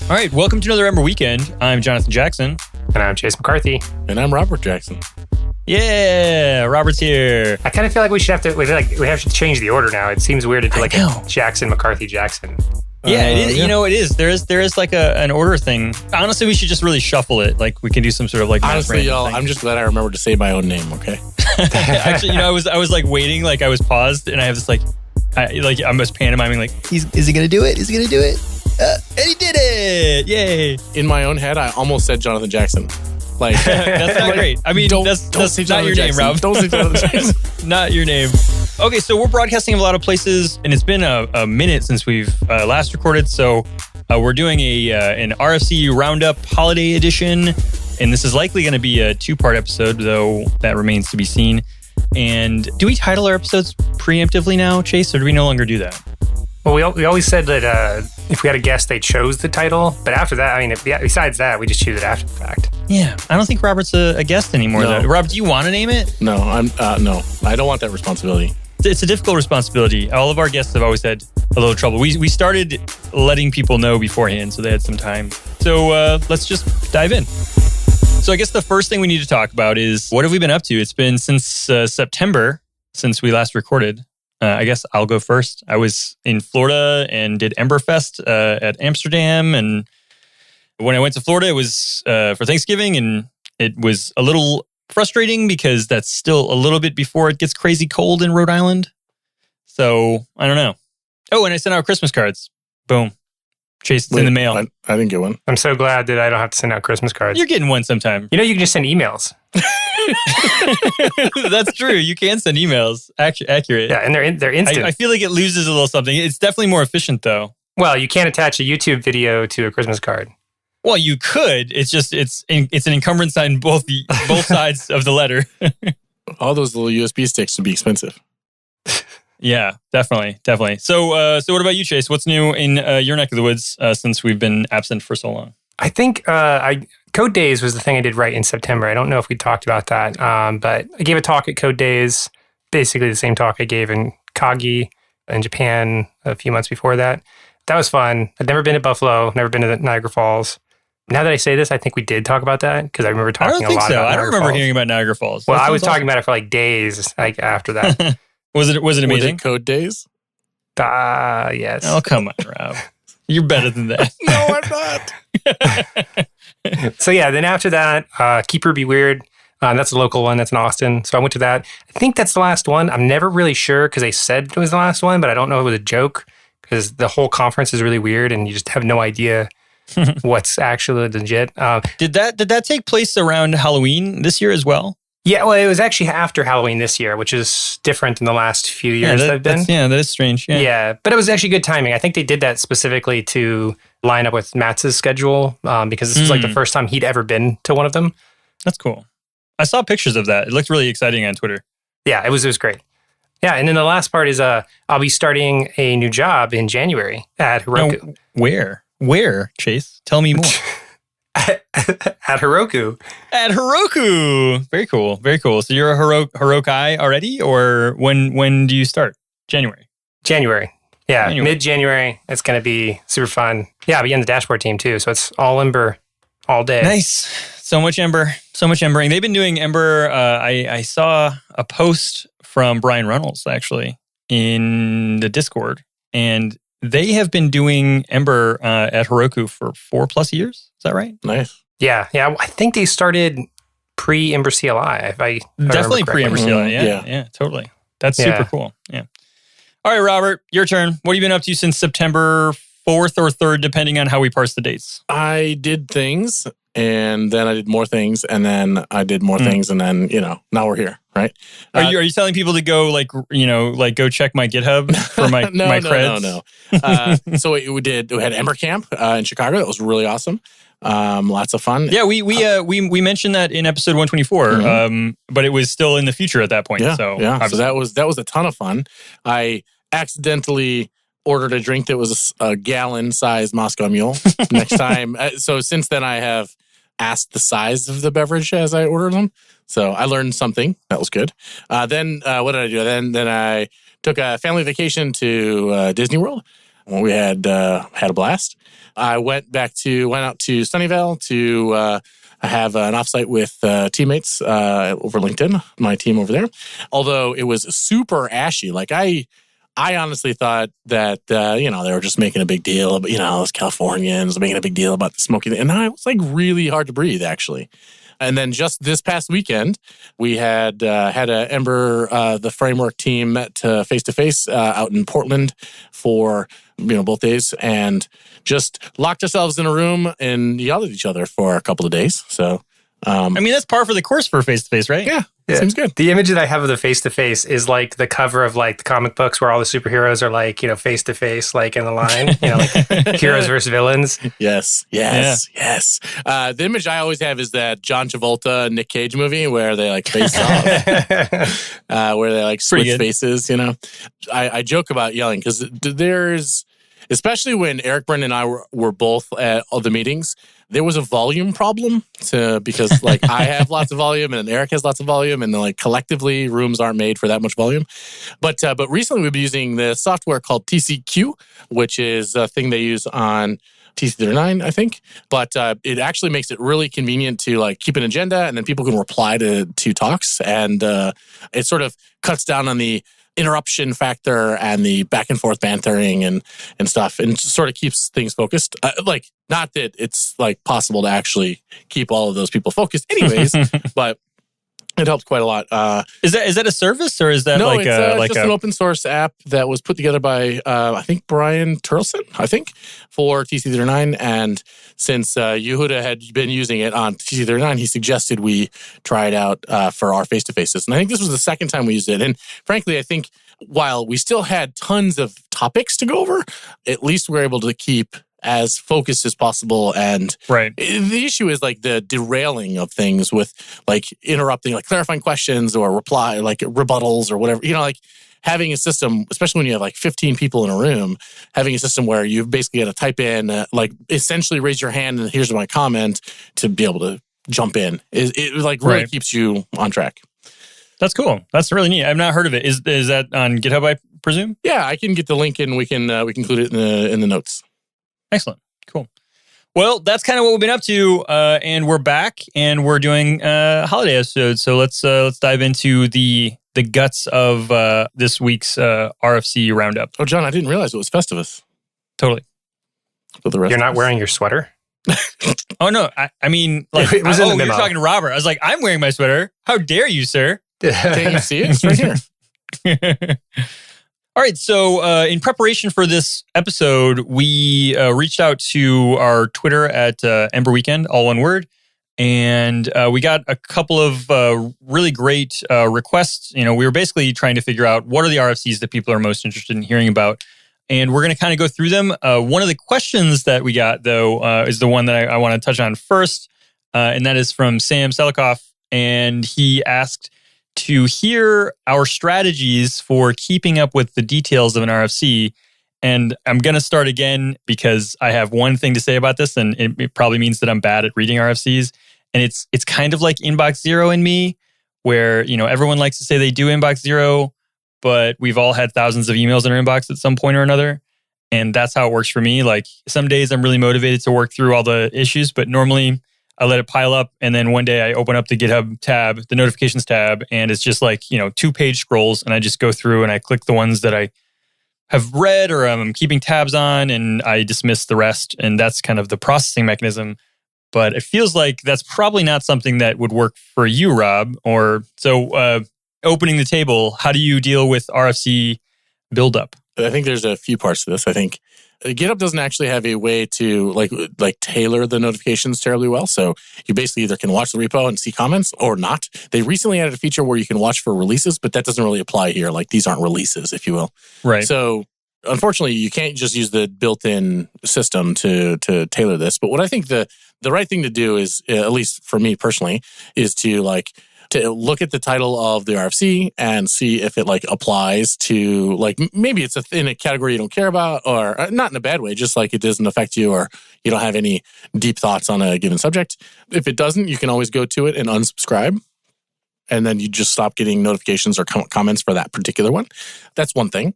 All right, welcome to another Ember Weekend. I'm Jonathan Jackson. And I'm Chase McCarthy. And I'm Robert Jackson. Yeah, Robert's here. I kind of feel like we have to change the order now. It seems weird to do like a Jackson, McCarthy, Jackson. Yeah, it is. Yeah. You know, it is. There is like an order thing. Honestly, we should just really shuffle it. Like we can do some sort of like. Honestly, y'all, I'm just glad I remembered to say my own name. Okay. Actually, I was like waiting, like I was paused, and I have this I'm just pantomiming, like is he gonna do it? Is he gonna do it? And he did it! Yay! In my own head, I almost said Jonathan Jackson. Like that's not great. I mean, that's not your name, Rob. Don't say Jonathan Jackson. Not your name. Okay, so we're broadcasting in a lot of places, and it's been a minute since we've last recorded. So we're doing an RFC Roundup Holiday Edition, and this is likely going to be a 2-part episode, though that remains to be seen. And do we title our episodes preemptively now, Chase, or do we no longer do that? Well, we always said that if we had a guest, they chose the title. But after that, I mean, besides that, we just choose it after the fact. Yeah, I don't think Robert's a guest anymore. No. Though. Rob, do you want to name it? No, no. I don't want that responsibility. It's a difficult responsibility. All of our guests have always had a little trouble. We started letting people know beforehand, so they had some time. So let's just dive in. So I guess the first thing we need to talk about is what have we been up to? It's been since September since we last recorded. I guess I'll go first. I was in Florida and did Emberfest at Amsterdam. And when I went to Florida, it was for Thanksgiving. And it was a little frustrating because that's still a little bit before it gets crazy cold in Rhode Island. So I don't know. Oh, and I sent out Christmas cards. Boom. Chase, it's in the mail. I didn't get one. I'm so glad that I don't have to send out Christmas cards. You're getting one sometime. You can just send emails. That's true. You can send emails. Accurate. Yeah, and they're instant. I feel like it loses a little something. It's definitely more efficient, though. Well, you can't attach a YouTube video to a Christmas card. Well, you could. It's just it's an encumbrance on both sides of the letter. All those little USB sticks would be expensive. Yeah, definitely. So what about you, Chase? What's new in your neck of the woods since we've been absent for so long? I think Code Days was the thing I did right in September. I don't know if we talked about that, but I gave a talk at Code Days, basically the same talk I gave in Kagi in Japan a few months before that. That was fun. I'd never been to Buffalo, never been to Niagara Falls. Now that I say this, I think we did talk about that because I remember talking a lot about Niagara Falls. I don't remember hearing about Niagara Falls. Well, I was talking about it for like days after that. Was it amazing? Was it Code Days? Yes. Oh, come on, Rob. You're better than that. No, I'm not. So yeah, then after that, Keeper Be Weird. That's a local one. That's in Austin. So I went to that. I think that's the last one. I'm never really sure because they said it was the last one, but I don't know if it was a joke because the whole conference is really weird and you just have no idea what's actually legit. Did that take place around Halloween this year as well? Yeah, well, it was actually after Halloween this year, which is different than the last few years that I've been. Yeah, that is strange. Yeah, but it was actually good timing. I think they did that specifically to line up with Matt's schedule because this was like the first time he'd ever been to one of them. That's cool. I saw pictures of that. It looked really exciting on Twitter. Yeah, it was great. Yeah, and then the last part is I'll be starting a new job in January at Heroku. Now, where, Chase? Tell me more. At Heroku. At Heroku. Very cool. So you're a Herokai already, or when do you start? January. Yeah, mid-January. It's going to be super fun. Yeah, I'll be on the dashboard team too, so it's all Ember all day. Nice. So much Embering. They've been doing Ember. I saw a post from Brian Reynolds, actually, in the Discord, and they have been doing Ember at Heroku for 4+ years. Is that right? Nice. Yeah. I think they started pre-Ember CLI. Definitely pre-Ember CLI. Yeah, totally. That's super cool. Yeah. All right, Robert, your turn. What have you been up to since September 4th or 3rd, depending on how we parse the dates? I did things, and then I did more things, and then I did more things, and then, now we're here, right? Are you telling people to go, go check my GitHub for my creds? No. So we had Ember Camp in Chicago. That was really awesome. Lots of fun. Yeah, we mentioned that in episode 124, but it was still in the future at that point. Yeah, so that was a ton of fun. I accidentally ordered a drink that was a gallon-sized Moscow Mule. Next time, so since then I have asked the size of the beverage as I ordered them. So I learned something. That was good. Then what did I do? Then I took a family vacation to Disney World. We had a blast. I went out to Sunnyvale to have an offsite with teammates over LinkedIn, my team over there. Although it was super ashy. Like I honestly thought that they were just making a big deal, but those Californians making a big deal about the smoking, and it was like really hard to breathe actually. And then just this past weekend, we had a Ember, the framework team met face to face out in Portland for both days, and just locked ourselves in a room and yelled at each other for a couple of days. So, that's par for the course for face to face, right? Yeah. Seems good. The image that I have of the face to face is like the cover of like the comic books where all the superheroes are like, face to face, like in the line, like heroes versus villains. Yes. The image I always have is that John Travolta, Nick Cage movie where they like face off, where they like switch faces. I joke about yelling because there's, especially when Eric, Brendan, and I were both at all the meetings, there was a volume problem because like I have lots of volume and Eric has lots of volume, and then like collectively rooms aren't made for that much volume. But recently we've been using the software called TCQ, which is a thing they use on TC39, I think. But it actually makes it really convenient to like keep an agenda, and then people can reply to talks, and it sort of cuts down on the interruption factor and the back and forth bantering and stuff, and sort of keeps things focused. Not that it's like possible to actually keep all of those people focused anyways, but it helped quite a lot. Is that a service, or is that no, like it's just an open source app that was put together by I think Brian Turleson, for TC39. And since Yehuda had been using it on TC39, he suggested we try it out for our face-to-faces. And I think this was the second time we used it. And frankly, I think while we still had tons of topics to go over, at least we're able to keep as focused as possible. And right. The issue is like the derailing of things with like interrupting, like clarifying questions or reply, like rebuttals or whatever, like having a system, especially when you have like 15 people in a room, having a system where you've basically got to type in, like essentially raise your hand and here's my comment to be able to jump in. It like really keeps you on track. That's cool. That's really neat. I've not heard of it. Is that on GitHub, I presume? Yeah, I can get the link and we can include it in the notes. Excellent. Cool. Well, that's kind of what we've been up to, and we're back, and we're doing a holiday episode. So let's dive into the guts of this week's RFC roundup. Oh, John, I didn't realize it was Festivus. Totally. For the rest, you're not wearing your sweater. Oh no, I mean, like, it was in the memo. You're talking to Robert. I was like, I'm wearing my sweater. How dare you, sir? Can't you see it? It's right here. All right, so in preparation for this episode, we reached out to our Twitter at Ember Weekend, all one word, and we got a couple of really great requests. We were basically trying to figure out what are the RFCs that people are most interested in hearing about, and we're going to kind of go through them. One of the questions that we got, though, is the one that I want to touch on first, and that is from Sam Selikoff, and he asked to hear our strategies for keeping up with the details of an RFC. And I'm going to start again because I have one thing to say about this, and it probably means that I'm bad at reading RFCs. And it's kind of like inbox zero in me, where everyone likes to say they do inbox zero, but we've all had thousands of emails in our inbox at some point or another. And that's how it works for me. Like some days I'm really motivated to work through all the issues, but normally I let it pile up, and then one day I open up the GitHub tab, the notifications tab, and it's just like, 2-page scrolls, and I just go through and I click the ones that I have read or I'm keeping tabs on, and I dismiss the rest. And that's kind of the processing mechanism. But it feels like that's probably not something that would work for you, Rob. Or so opening the table, how do you deal with RFC buildup? I think there's a few parts to this. I think GitHub doesn't actually have a way to like tailor the notifications terribly well. So you basically either can watch the repo and see comments or not. They recently added a feature where you can watch for releases, but that doesn't really apply here. Like these aren't releases, if you will. Right. So unfortunately, you can't just use the built-in system to tailor this. But what I think the right thing to do is, at least for me personally, is to look at the title of the RFC and see if it applies to maybe it's in a category you don't care about, or not in a bad way, just like it doesn't affect you or you don't have any deep thoughts on a given subject. If it doesn't, you can always go to it and unsubscribe, and then you just stop getting notifications or comments for that particular one. That's one thing.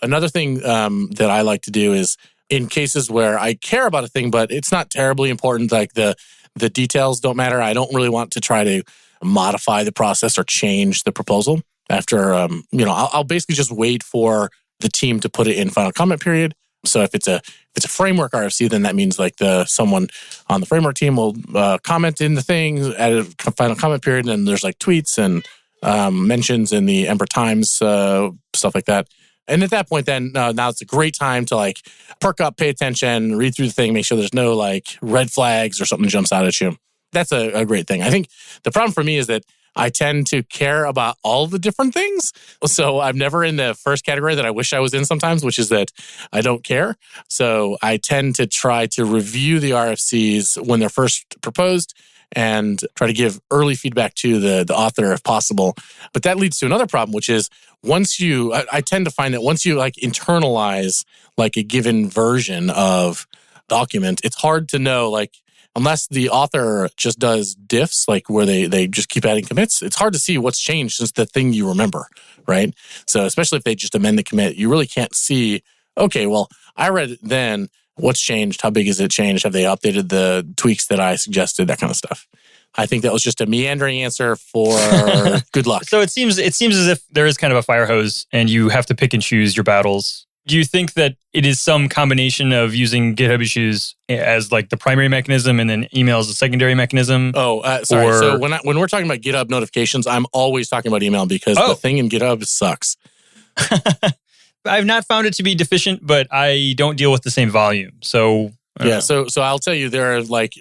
Another thing that I like to do is in cases where I care about a thing, but it's not terribly important, like the details don't matter. I don't really want to try to modify the process or change the proposal after, I'll basically just wait for the team to put it in final comment period. So if it's a framework RFC, then that means like someone on the framework team will comment in the thing at a final comment period, and there's like tweets and mentions in the Ember Times, stuff like that. And at that point, then now it's a great time to like perk up, pay attention, read through the thing, make sure there's no like red flags or something jumps out at you. That's a great thing. I think the problem for me is that I tend to care about all the different things. So I'm never in the first category that I wish I was in sometimes, which is that I don't care. So I tend to try to review the RFCs when they're first proposed and try to give early feedback to the author if possible. But that leads to another problem, which is I tend to find that once you like internalize like a given version of document, it's hard to know, like, unless the author just does diffs, like where they just keep adding commits, it's hard to see what's changed since the thing you remember, right? So especially if they just amend the commit, you really can't see, okay, well, I read it then, what's changed? How big is it changed? Have they updated the tweaks that I suggested? That kind of stuff. I think that was just a meandering answer for good luck. So it seems as if there is kind of a fire hose and you have to pick and choose your battles. Do you think that it is some combination of using GitHub issues as like the primary mechanism and then email as a secondary mechanism? Sorry. So when we're talking about GitHub notifications, I'm always talking about email because the thing in GitHub sucks. I've not found it to be deficient, but I don't deal with the same volume. So So I'll tell you, there are like,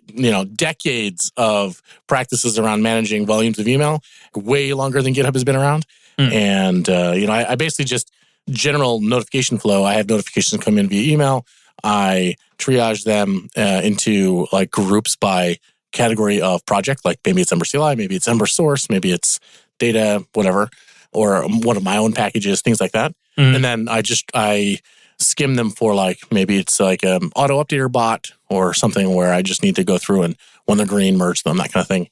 decades of practices around managing volumes of email, way longer than GitHub has been around. And, I basically just general notification flow. I have notifications come in via email. I triage them into like groups by category of project. Like maybe it's Ember CLI, maybe it's Ember source, maybe it's data, whatever, or one of my own packages, things like that. And then I skim them for like, maybe it's like an auto updater bot or something where I just need to go through and when they're green, merge them, that kind of thing.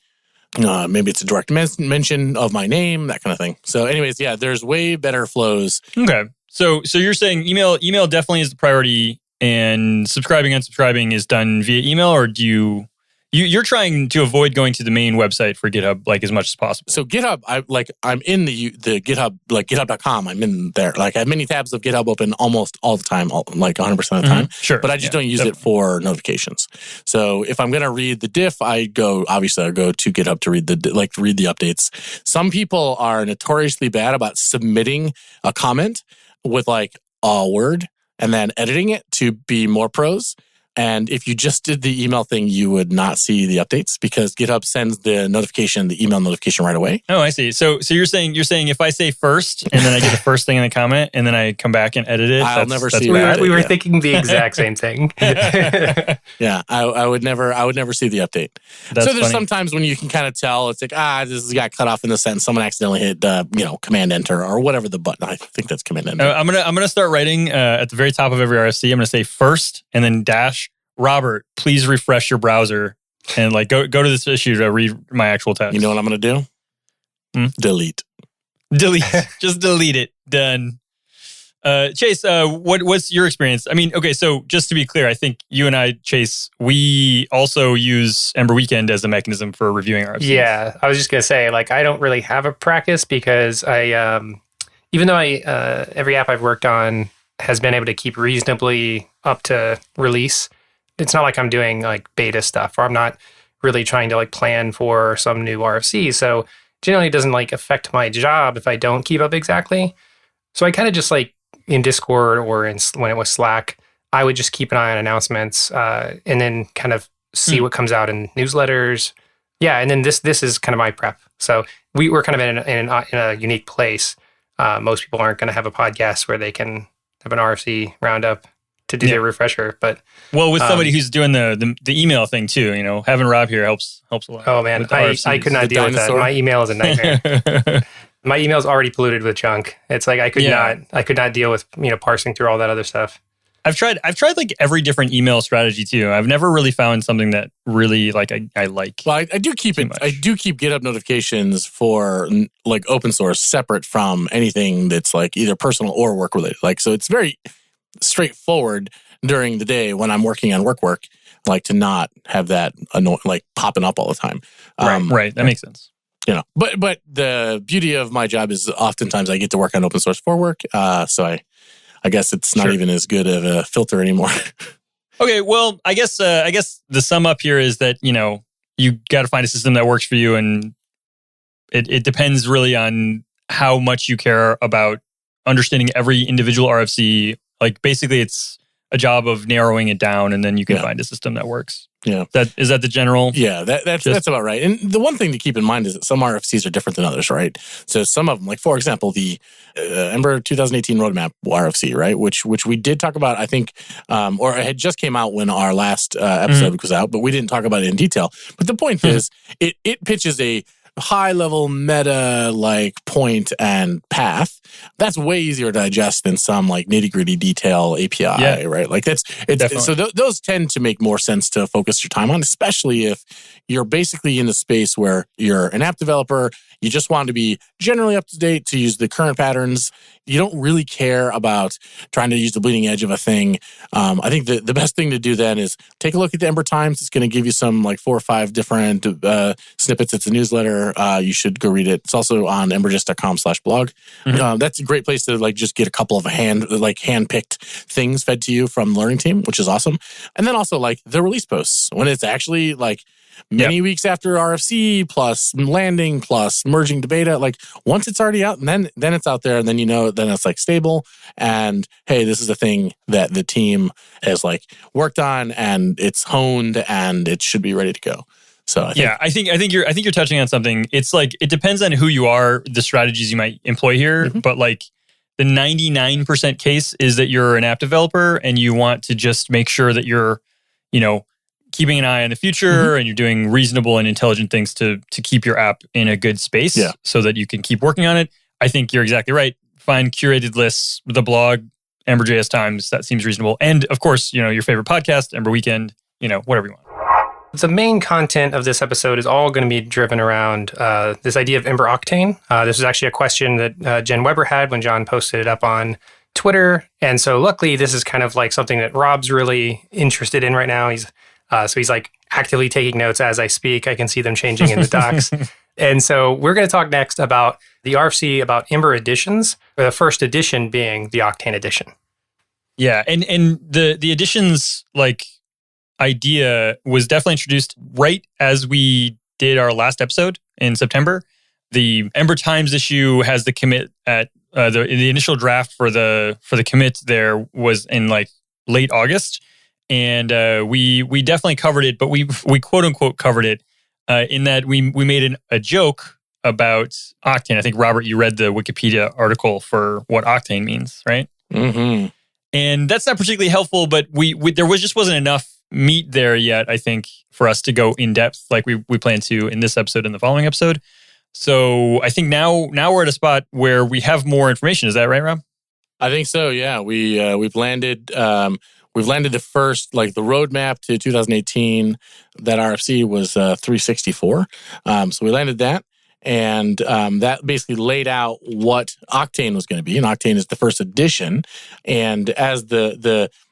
Maybe it's a direct mention of my name, that kind of thing. So anyways, there's way better flows. Okay. So you're saying email definitely is the priority and subscribing, unsubscribing is done via email, or do you're trying to avoid going to the main website for GitHub like as much as possible? So GitHub, I'm in the GitHub, like GitHub.com. I'm in there. Like I have many tabs of GitHub open almost all the time, like 100% of the time. Sure. But I just don't use it for notifications. So if I'm going to read the diff, I go to GitHub to read the updates. Some people are notoriously bad about submitting a comment with like a word and then editing it to be more pros. And if you just did the email thing, you would not see the updates because GitHub sends the email notification right away. Oh, I see. So you're saying if I say first and then I get the first thing in the comment and then I come back and edit it, I'll never see that. We were thinking the exact same thing. Yeah, I would never see the update. That's so there's funny. Sometimes when you can kind of tell, it's like, this got cut off in the sentence. Someone accidentally hit, Command Enter or whatever the button. I think that's Command Enter. I'm gonna start writing at the very top of every RFC. I'm gonna say first and then dash. Robert, please refresh your browser and like go to this issue to read my actual text. You know what I'm going to do? Delete. Just delete it. Done. Chase, what's your experience? I mean, okay, so just to be clear, I think you and I, Chase, we also use Ember Weekend as a mechanism for reviewing RFCs. Yeah, I was just going to say, like, I don't really have a practice because I, even though every app I've worked on has been able to keep reasonably up to release, it's not like I'm doing like beta stuff or I'm not really trying to like plan for some new RFC. So generally it doesn't like affect my job if I don't keep up exactly. So I kind of just like in Discord or when it was Slack, I would just keep an eye on announcements and then kind of see what comes out in newsletters. Yeah. And then this is kind of my prep. So we're kind of in a unique place. Most people aren't going to have a podcast where they can have an RFC roundup to do their refresher, but with somebody who's doing the email thing too, having Rob here helps a lot. Oh man, I could not deal with that. My email is a nightmare. My email is already polluted with junk. It's like I could not deal with parsing through all that other stuff. I've tried like every different email strategy too. I've never really found something that really like I like. Well, I do keep it. I do keep GitHub notifications for like open source separate from anything that's like either personal or work related. Like, so it's very straightforward during the day when I'm working on work, like to not have that like popping up all the time. Right. That makes sense. You know, but the beauty of my job is oftentimes I get to work on open source for work. So I guess it's not even as good of a filter anymore. Okay, well, I guess the sum up here is that, you know, you got to find a system that works for you, and it depends really on how much you care about understanding every individual RFC. Like basically, it's a job of narrowing it down, and then you can find a system that works. Yeah, is that the general? Yeah, that's about right. And the one thing to keep in mind is that some RFCs are different than others, right? So some of them, like for example, the Ember 2018 roadmap RFC, right, which we did talk about, I think, or it had just came out when our last episode was out, but we didn't talk about it in detail. But the point is, it pitches a high level meta like point and path that's way easier to digest than some like nitty gritty detail API, right? Like those tend to make more sense to focus your time on, especially if you're basically in a space where you're an app developer. You just want to be generally up to date to use the current patterns. You don't really care about trying to use the bleeding edge of a thing. I think the best thing to do then is take a look at the Ember Times. It's going to give you some like 4 or 5 different snippets. It's a newsletter. You should go read it. It's also on emberjs.com/blog. That's a great place to like just get a couple of hand-picked things fed to you from the learning team, which is awesome. And then also like the release posts when it's actually like many weeks after RFC plus landing plus merging to beta. Like once it's already out, and then it's out there, and then you know, then it's like stable. And hey, this is a thing that the team has like worked on, and it's honed, and it should be ready to go. So I think you're touching on something. It's like it depends on who you are, the strategies you might employ here, but like the 99% case is that you're an app developer and you want to just make sure that you're, you know, keeping an eye on the future and you're doing reasonable and intelligent things to keep your app in a good space so that you can keep working on it. I think you're exactly right. Find curated lists, the blog, Ember.js Times, that seems reasonable. And of course, you know, your favorite podcast, Ember Weekend, you know, whatever you want. The main content of this episode is all going to be driven around this idea of Ember Octane. This was actually a question that Jen Weber had when John posted it up on Twitter. And so luckily, this is kind of like something that Rob's really interested in right now. He's like actively taking notes as I speak. I can see them changing in the docs. And so we're going to talk next about the RFC about Ember editions, or the first edition being the Octane edition. Yeah, and the editions like idea was definitely introduced right as we did our last episode in September. The Ember Times issue has the commit at the initial draft for the commit there was in like late August. And we definitely covered it, but we quote unquote covered it in that we made a joke about Octane. I think, Robert, you read the Wikipedia article for what Octane means, right? Mm-hmm. And that's not particularly helpful, but there wasn't enough meat there yet, I think, for us to go in depth like we plan to in this episode and the following episode. So I think now we're at a spot where we have more information. Is that right, Rob? I think so. Yeah, we've landed. We've landed the first, like the roadmap to 2018. That RFC was 364. So we landed that. And that basically laid out what Octane was going to be. And Octane is the first edition. And as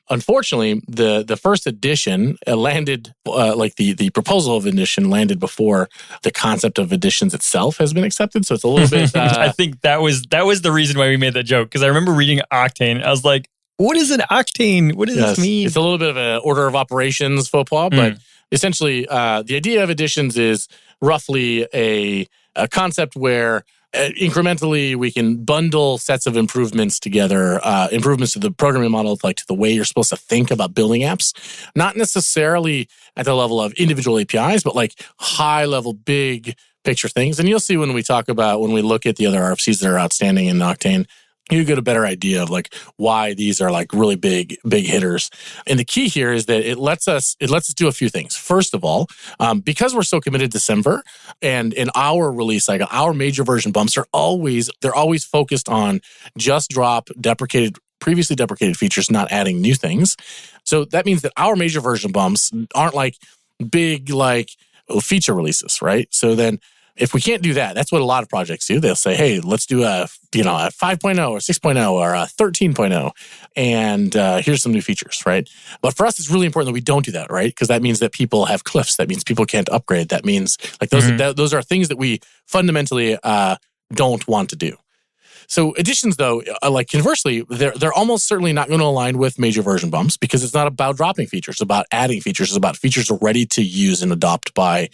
unfortunately, the first edition landed, like the proposal of edition landed before the concept of editions itself has been accepted. So it's a little bit... I think that was the reason why we made that joke. Because I remember reading Octane. I was like, what is an Octane? What does this mean? It's a little bit of an order of operations faux pas, but essentially the idea of editions is roughly a concept where incrementally we can bundle sets of improvements together, improvements to the programming model, like to the way you're supposed to think about building apps, not necessarily at the level of individual APIs, but like high level, big picture things. And you'll see when we look at the other RFCs that are outstanding in Octane, you get a better idea of like why these are like really big hitters. And the key here is that it lets us do a few things. First of all, because we're so committed to December, and in our release cycle, our major version bumps they're always focused on just drop deprecated previously deprecated features, not adding new things. So that means that our major version bumps aren't like big feature releases, right? So then if we can't do that, that's what a lot of projects do. They'll say, hey, let's do a 5.0 or 6.0 or a 13.0. And here's some new features, right? But for us, it's really important that we don't do that, right? Because that means that people have cliffs. That means people can't upgrade. That means those are things that we fundamentally don't want to do. So additions, though, conversely, they're almost certainly not going to align with major version bumps because it's not about dropping features. It's about adding features. It's about features ready to use and adopt by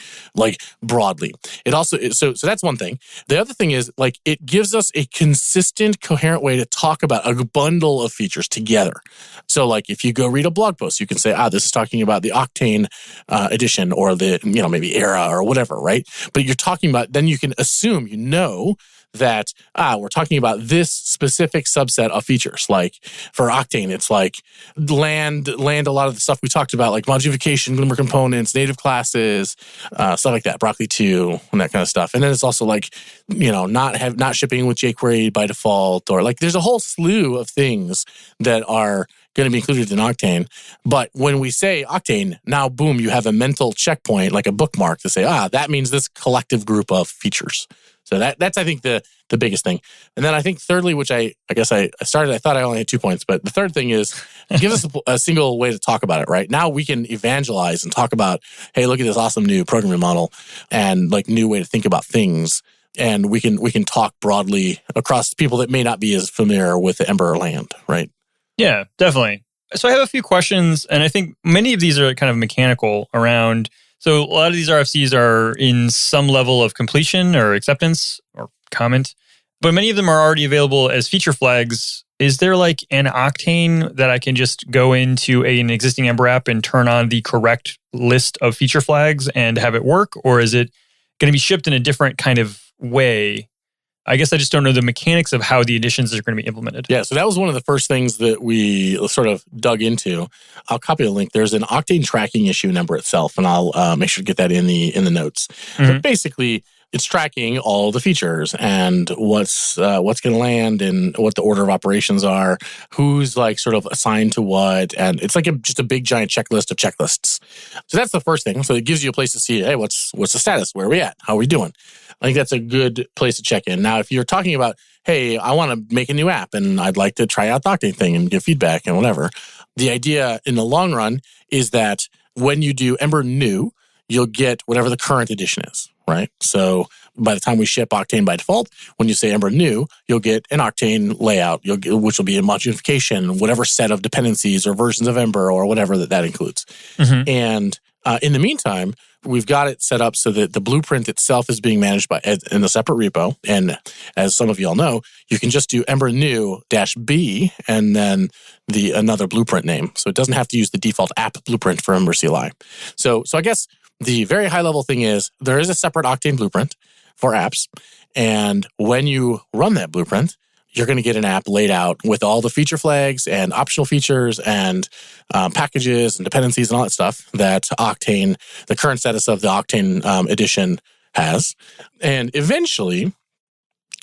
broadly. It also so that's one thing. The other thing is it gives us a consistent, coherent way to talk about a bundle of features together. So if you go read a blog post, you can say, this is talking about the Octane edition or the maybe Era or whatever, right? But you're talking about, then you can assume that we're talking about this specific subset of features. Like for Octane, it's land a lot of the stuff we talked about, like modification, Glimmer components, native classes, stuff like that, Broccoli 2, and that kind of stuff. And then it's also not shipping with jQuery by default, or there's a whole slew of things that are going to be included in Octane. But when we say Octane, now boom, you have a mental checkpoint, like a bookmark to say, that means this collective group of features. So that's, I think, the biggest thing. And then I think thirdly, which I guess I thought I only had 2 points, but the third thing is give us a single way to talk about it, right? Now we can evangelize and talk about, hey, look at this awesome new programming model and new way to think about things. And we can talk broadly across people that may not be as familiar with the Ember land, right? Yeah, definitely. So I have a few questions, and I think many of these are kind of mechanical around. So a lot of these RFCs are in some level of completion or acceptance or comment, but many of them are already available as feature flags. Is there an Octane that I can just go into an existing Ember app and turn on the correct list of feature flags and have it work? Or is it going to be shipped in a different kind of way? I guess I just don't know the mechanics of how the additions are going to be implemented. Yeah, so that was one of the first things that we sort of dug into. I'll copy the link. There's an Octane tracking issue in Ember itself, and I'll make sure to get that in the notes. Mm-hmm. But basically, it's tracking all the features and what's going to land and what the order of operations are, who's sort of assigned to what, and it's just a big giant checklist of checklists. So that's the first thing. So it gives you a place to see, hey, what's the status? Where are we at? How are we doing? I think that's a good place to check in. Now, if you're talking about, hey, I want to make a new app and I'd like to try out the Octane thing and give feedback and whatever, the idea in the long run is that when you do Ember new, you'll get whatever the current edition is, right? So by the time we ship Octane by default, when you say Ember new, you'll get an Octane layout, which will be a modification, whatever set of dependencies or versions of Ember or whatever that includes. Mm-hmm. And in the meantime, we've got it set up so that the blueprint itself is being managed in a separate repo. And as some of you all know, you can just do Ember new -B and then another blueprint name. So it doesn't have to use the default app blueprint for Ember CLI. So I guess the very high level thing is there is a separate Octane blueprint for apps. And when you run that blueprint, you're going to get an app laid out with all the feature flags and optional features and packages and dependencies and all that stuff that Octane, the current status of the Octane edition has. And eventually,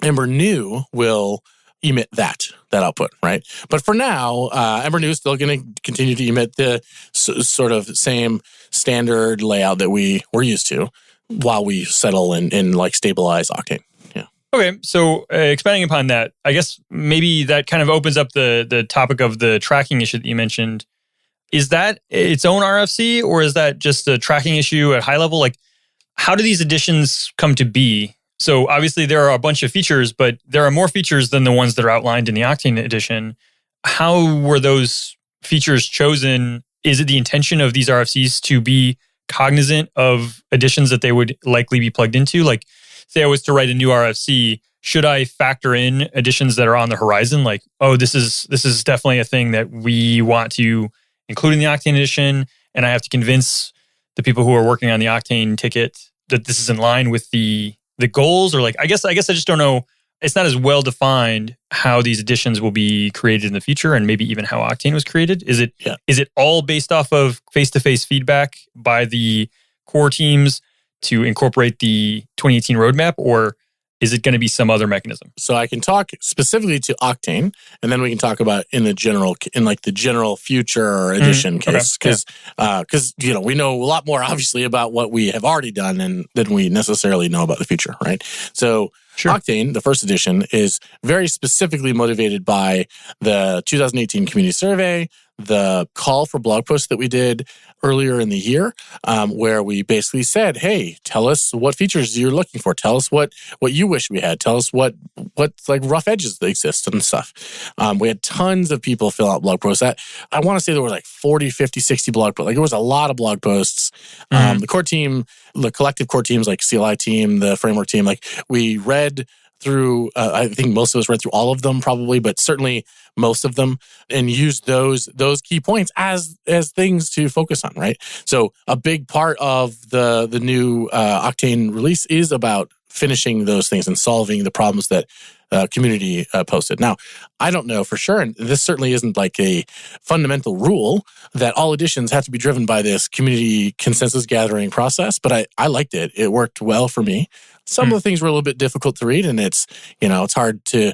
Ember New will emit that output, right? But for now, Ember New is still going to continue to emit the sort of same standard layout that we were used to while we settle and stabilize Octane. Okay, so expanding upon that, I guess maybe that kind of opens up the topic of the tracking issue that you mentioned. Is that its own RFC, or is that just a tracking issue at high level? How do these additions come to be? So obviously there are a bunch of features, but there are more features than the ones that are outlined in the Octane edition. How were those features chosen? Is it the intention of these RFCs to be cognizant of additions that they would likely be plugged into? Say I was to write a new RFC, should I factor in additions that are on the horizon? This is definitely a thing that we want to include in the Octane edition, and I have to convince the people who are working on the Octane ticket that this is in line with the goals, or I guess I just don't know. It's not as well defined how these additions will be created in the future, and maybe even how Octane was created. Is it all based off of face-to-face feedback by the core teams to incorporate the 2018 roadmap, or is it going to be some other mechanism? So I can talk specifically to Octane, and then we can talk about in the general future edition case, because we know a lot more obviously about what we have already done than we necessarily know about the future, right? So Octane, the first edition, is very specifically motivated by the 2018 community survey, the call for blog posts that we did earlier in the year, where we basically said, hey, tell us what features you're looking for. Tell us what you wish we had. Tell us what like rough edges that exist and stuff. We had tons of people fill out blog posts. I want to say there were like 40, 50, 60 blog posts. Like there was a lot of blog posts. The core team, the collective core teams like CLI team, the framework team, like we read through, I think most of us read through all of them probably, but certainly most of them, and used those key points as things to focus on, right? So a big part of the new Octane release is about finishing those things and solving the problems that community posted. Now, I don't know for sure, and this certainly isn't like a fundamental rule that all editions have to be driven by this community consensus gathering process, but I liked it. It worked well for me. Some of the things were a little bit difficult to read, and it's hard to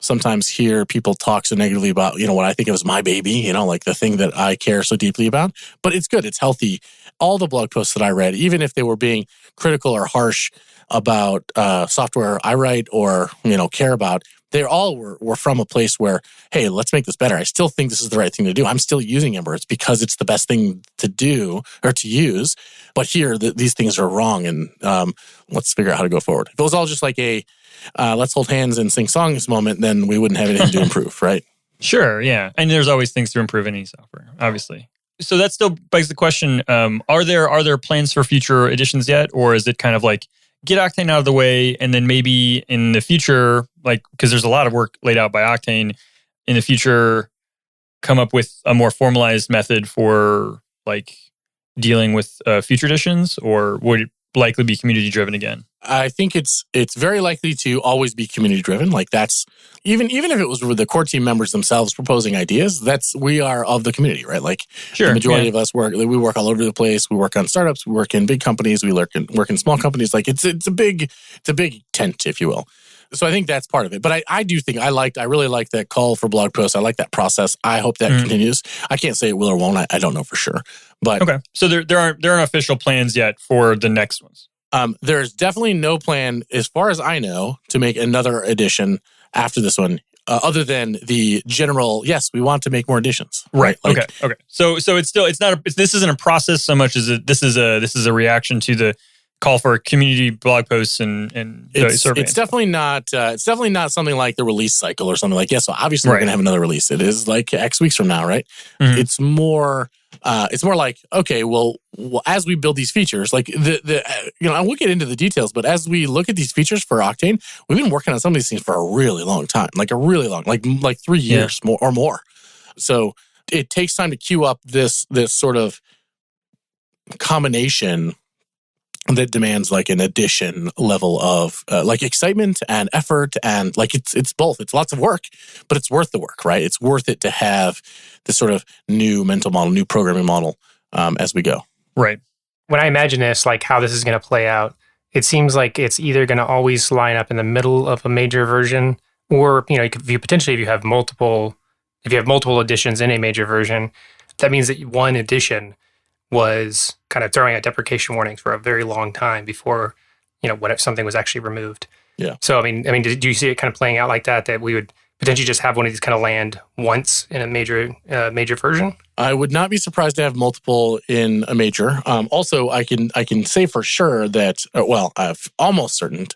sometimes hear people talk so negatively about, what I think of as my baby, like the thing that I care so deeply about. But it's good. It's healthy. All the blog posts that I read, even if they were being critical or harsh about software I write or, care about, they all were from a place where, hey, let's make this better. I still think this is the right thing to do. I'm still using Ember. It's because it's the best thing to do or to use. But here, these things are wrong, and let's figure out how to go forward. If it was all just like a let's hold hands and sing songs moment, then we wouldn't have anything to improve, right? Sure, yeah. And there's always things to improve in any software, obviously. So that still begs the question, are there plans for future editions yet? Or is it kind of like, get Octane out of the way, and then maybe in the future, like, because there's a lot of work laid out by Octane, in the future, come up with a more formalized method for like dealing with future editions, or would it likely be community driven again? I think it's very likely to always be community driven. Like that's even if it was with the core team members themselves proposing ideas, we are of the community, right? Like the majority of us we work all over the place. We work on startups, we work in big companies, we work in small companies. Like it's a big tent, if you will. So I think that's part of it. But I do think I really like that call for blog posts. I like that process. I hope that continues. I can't say it will or won't. I don't know for sure. But okay. So there aren't official plans yet for the next ones. There's definitely no plan, as far as I know, to make another edition after this one, other than the general. Yes, we want to make more editions. Right. Okay. So this isn't a process so much as this is a reaction to the call for community blog posts and survey. It's definitely not. It's definitely not something like the release cycle or something like. Yes, so obviously we're going to have another release. It is like X weeks from now, right? Mm-hmm. It's more like, okay, well, as we build these features, like I will get into the details, but as we look at these features for Octane, we've been working on some of these things for a really long time, like 3 years more. So it takes time to queue up this sort of combination that demands like an addition level of like excitement and effort, and like it's both. It's lots of work, but it's worth the work, right? It's worth it to have this sort of new mental model, new programming model as we go. Right. When I imagine this, like how this is going to play out, it seems like it's either going to always line up in the middle of a major version, or if you have multiple editions in a major version, that means that one edition was kind of throwing out deprecation warnings for a very long time before, what if something was actually removed. Yeah. So, I mean, do you see it kind of playing out like that we would potentially just have one of these kind of land once in a major version? I would not be surprised to have multiple in a major. Also, I can say for sure that, I'm almost certain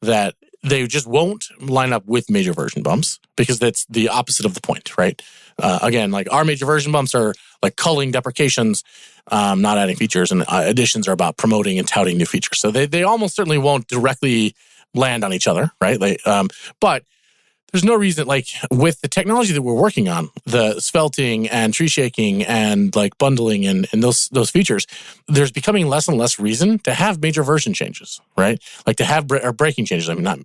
that they just won't line up with major version bumps, because that's the opposite of the point, right? Again, like our major version bumps are like culling deprecations, not adding features, and additions are about promoting and touting new features. So they almost certainly won't directly land on each other, right? But there's no reason, like with the technology that we're working on, the svelting and tree shaking and like bundling and those features, there's becoming less and less reason to have major version changes, right? Like to have breaking changes. I mean, not,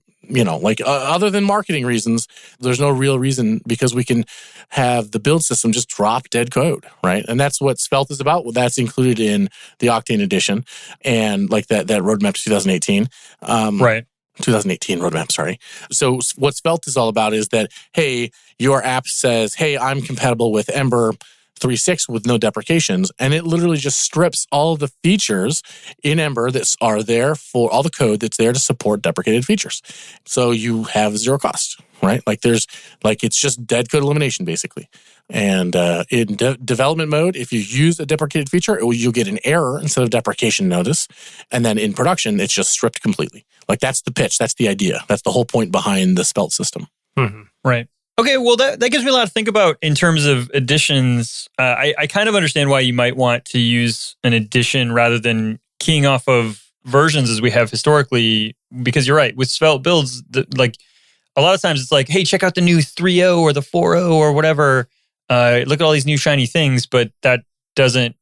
other than marketing reasons, there's no real reason, because we can have the build system just drop dead code, right? And that's what Svelte is about. Well, that's included in the Octane edition and like that roadmap to 2018. Right. 2018 roadmap, sorry. So what Svelte is all about is that, hey, your app says, hey, I'm compatible with Ember 3.6 with no deprecations. And it literally just strips all of the features in Ember that are there for all the code that's there to support deprecated features. So you have zero cost, right? It's just dead code elimination, basically. And in development mode, if you use a deprecated feature, you'll get an error instead of deprecation notice. And then in production, it's just stripped completely. That's the pitch. That's the idea. That's the whole point behind the Svelte system. Mm-hmm. Right. Okay, well, that gives me a lot to think about in terms of additions. I kind of understand why you might want to use an addition rather than keying off of versions as we have historically, because you're right. With Svelte builds, a lot of times it's like, hey, check out the new 3.0 or the 4.0 or whatever. Look at all these new shiny things, but that doesn't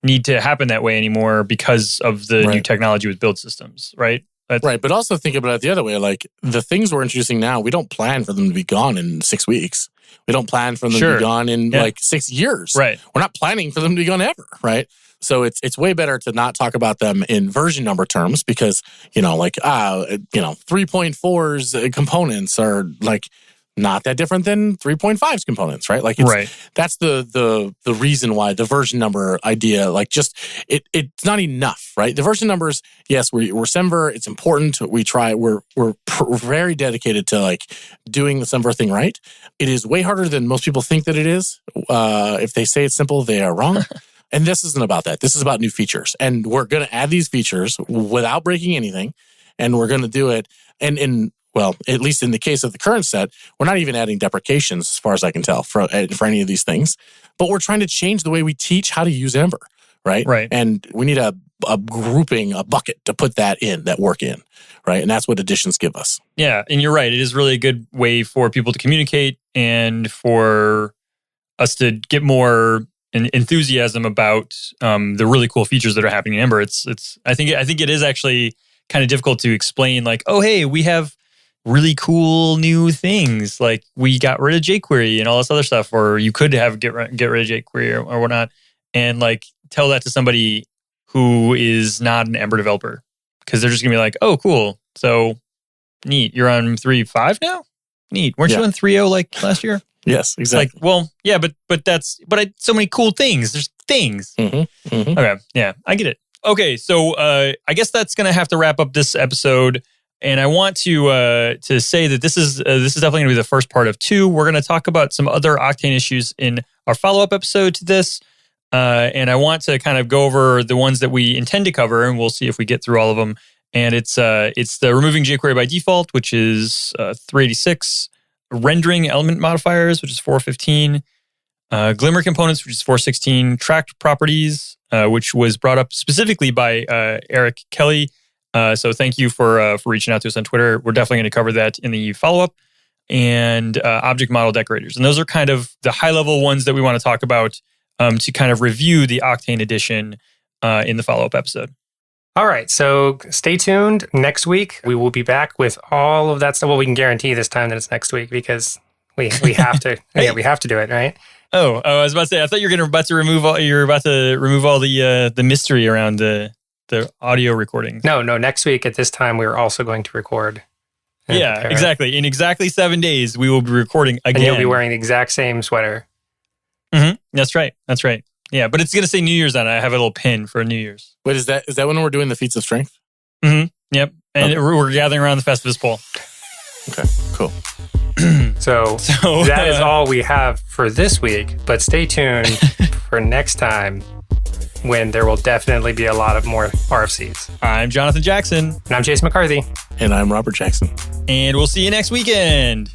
need to happen that way anymore because of the new technology with build systems, right? Right, but also think about it the other way. The things we're introducing now, we don't plan for them to be gone in 6 weeks. We don't plan for them to be gone in 6 years. Right. We're not planning for them to be gone ever, right? So it's way better to not talk about them in version number terms because, 3.4's components are not that different than 3.5's components, right? That's the reason why the version number idea, it's not enough, right? The version numbers, yes, we're Semver, it's important. We're very dedicated to doing the Semver thing right. It is way harder than most people think that it is. If they say it's simple, they are wrong. And this isn't about that. This is about new features. And we're going to add these features without breaking anything. And we're going to do it. Well, at least in the case of the current set, we're not even adding deprecations, as far as I can tell, for any of these things. But we're trying to change the way we teach how to use Ember, right? Right. And we need a grouping, a bucket to put that work in, right? And that's what additions give us. Yeah, and you're right. It is really a good way for people to communicate and for us to get more enthusiasm about the really cool features that are happening in Ember. I think it is actually kind of difficult to explain. Oh, hey, we have really cool new things. We got rid of jQuery and all this other stuff, or you could have get rid of jQuery or whatnot, and tell that to somebody who is not an Ember developer, because they're just gonna be oh, cool, so neat. You're on 3.5 now. Neat. Weren't you on 3.0 last year? Yes, exactly. Well, yeah, but so many cool things. There's things. Mm-hmm, mm-hmm. Okay, yeah, I get it. Okay, so I guess that's gonna have to wrap up this episode. And I want to say that this is definitely going to be the first part of 2. We're going to talk about some other Octane issues in our follow-up episode to this. And I want to kind of go over the ones that we intend to cover, and we'll see if we get through all of them. And it's the removing jQuery by default, which is 386, rendering element modifiers, which is 415, Glimmer components, which is 416, tracked properties, which was brought up specifically by Eric Kelly. So thank you for reaching out to us on Twitter. We're definitely going to cover that in the follow-up, and object model decorators. And those are kind of the high-level ones that we want to talk about to kind of review the Octane edition in the follow-up episode. All right, so stay tuned. Next week, we will be back with all of that stuff. Well, we can guarantee this time that it's next week because we have to. Yeah, we have to do it, right? Oh, I was about to say, I thought you were about to remove all the mystery around the audio recordings. No. Next week at this time, we're also going to record. Yeah, exactly. In exactly 7 days, we will be recording again. And you'll be wearing the exact same sweater. Mm-hmm. That's right. Yeah, but it's going to say New Year's on it. I have a little pin for New Year's. Wait, is that when we're doing the feats of strength? Mm-hmm. Yep. And we're gathering around the Festivus pole. Okay, cool. So that is all we have for this week. But stay tuned for next time, when there will definitely be a lot of more RFCs. I'm Jonathan Jackson. And I'm Chase McCarthy. And I'm Robert Jackson. And we'll see you next weekend.